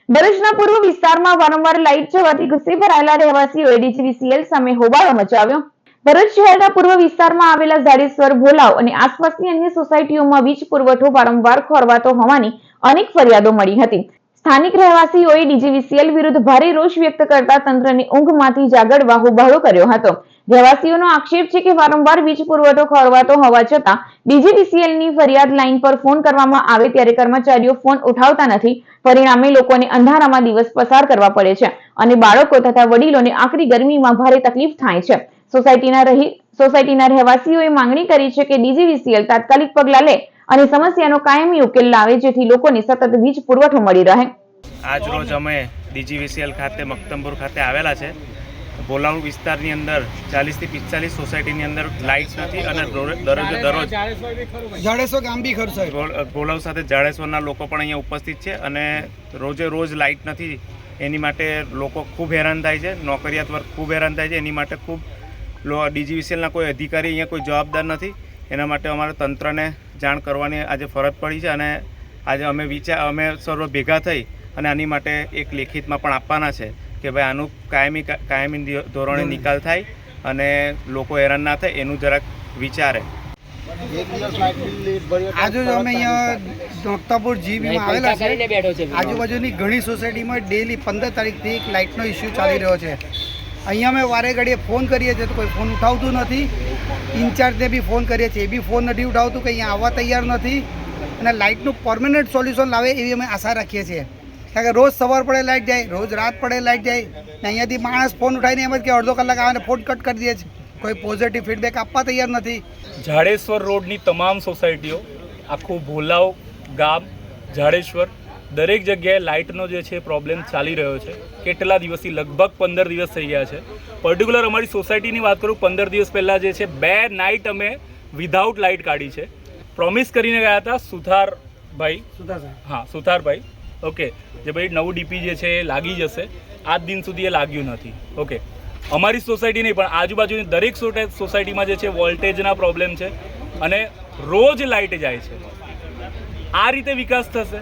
ભરૂચના પૂર્વ વિસ્તારમાં વારંવાર લાઇટ જવાથી ગુસ્સે ભરાયેલા રહેવાસીઓએ ડીજીવીસીએલ સામે હોબાળો મચાવ્યો। ભરૂચ શહેરના પૂર્વ વિસ્તારમાં આવેલા ઝાડેશ્વર, ભોલાવ અને આસપાસની અન્ય સોસાયટીઓમાં વીજ પુરવઠો વારંવાર ખોરવાતો હોવાની અનેક ફરિયાદો મળી હતી। સ્થાનિક રહેવાસીઓએ ડીજીવીસીએલ વિરુદ્ધ ભારે રોષ વ્યક્ત કરતા તંત્રની ઊંઘમાંથી જાગવા હોબાળો કર્યો હતો। રહેવાસીઓનો આક્ષેપ છે કે વારંવાર વીજ પુરવઠો ખોરવાતો હોવા છતાં ડીજીવીસીએલની ફરિયાદ લાઇન પર ફોન કરવામાં આવે ત્યારે કર્મચારીઓ ફોન ઉઠાવતા નથી। પરિણામે લોકોને અંધારામાં દિવસ પસાર કરવા પડે છે અને બાળકો તથા વડીલોને આકરી ગરમીમાં ભારે તકલીફ થાય છે। સોસાયટીના રહેવાસીઓએ માંગણી કરી છે કે ડીજીવીસીએલ તાત્કાલિક પગલાં લે અને સમસ્યાનો કાયમી ઉકેલ લાવે જેથી લોકોને સતત વીજ પુરવઠો મળી રહે। આજ રોજ અમે ડીજીવીસીએલ ખાતે મક્તમપુર ખાતે આવેલા છે। ભોલાવ વિસ્તારની અંદર 40 થી 45 સોસાયટીની અંદર લાઇટ્સ નથી અને દરરોજ જાડેશ્વર ગામ બી ખર્ચાય ભોલાવ સાથે જાડેશ્વરના લોકો પણ અહીંયા ઉપસ્થિત છે અને રોજ લાઇટ નથી। એની માટે લોકો ખૂબ હેરાન થાય છે, નોકરિયાત વર્ગ ખૂબ હેરાન થાય છે। એની માટે ખૂબ ડીજીવીસીએલના કોઈ અધિકારી અહીંયા કોઈ જવાબદાર નથી। એના માટે અમારે તંત્રને જાણ કરવાની આજે ફરજ પડી છે અને આજે અમે સર્વ ભેગા થઈ અને આની માટે એક લેખિતમાં પણ આપવાના છે કે ભાઈ આનું કાયમી ધોરણે નિકાલ થાય અને લોકો હેરાન ના થાય એનું જરાક વિચારે। આજે અમે અહીંયા મક્તાપુર જીબીમાં આવેલા છે। આજુબાજુની ઘણી સોસાયટીમાં ડેલી 15 તારીખથી એક લાઇટનો ઇસ્યુ ચાલી રહ્યો છે। અહીંયા અમે વારે ઘડીએ ફોન કરીએ છીએ તો કોઈ ફોન ઉઠાવતું નથી। ઇન્ચાર્જને બી ફોન કરીએ છીએ, એ બી ફોન નથી ઉઠાવતું, કે અહીંયા આવવા તૈયાર નથી અને લાઇટનું પરમેનન્ટ સોલ્યુશન લાવે એવી અમે આશા રાખીએ છીએ। કારણ કે રોજ સવાર પડે લાઇટ જાય, રોજ રાત પડે લાઇટ જાય ને અહીંયાથી માણસ ફોન ઉઠાવીને એમ જ કે અડધો કલાક આવે ને ફોન કટ કરી દે છે। કોઈ પોઝિટિવ ફીડબેક આપવા તૈયાર નથી। ઝાડેશ્વર રોડની તમામ સોસાયટીઓ, આખું ભોલાવ ગામ, ઝાડેશ્વર, દરેક જગ્યાએ લાઇટનો જે છે પ્રોબ્લેમ ચાલી રહ્યો છે। કેટલા દિવસથી, લગભગ 15 દિવસ થઈ ગયા છે। પર્ટિક્યુલર અમારી સોસાયટીની વાત કરું, 15 દિવસ પહેલાં જે છે 2 નાઇટ અમે વિધાઉટ લાઇટ કાઢી છે। પ્રોમિસ કરીને ગયા હતા સુથારભાઈ, સુથારભાઈ, ઓકે, જે ભાઈ નવું ડીપી જે છે એ લાગી જશે। આજ દિન સુધી એ લાગ્યું નથી। ઓકે, અમારી સોસાયટી નહીં પણ આજુબાજુની દરેક સોસાયટીમાં જે છે વોલ્ટેજના પ્રોબ્લેમ છે અને રોજ લાઇટ જાય છે। આ રીતે વિકાસ થશે?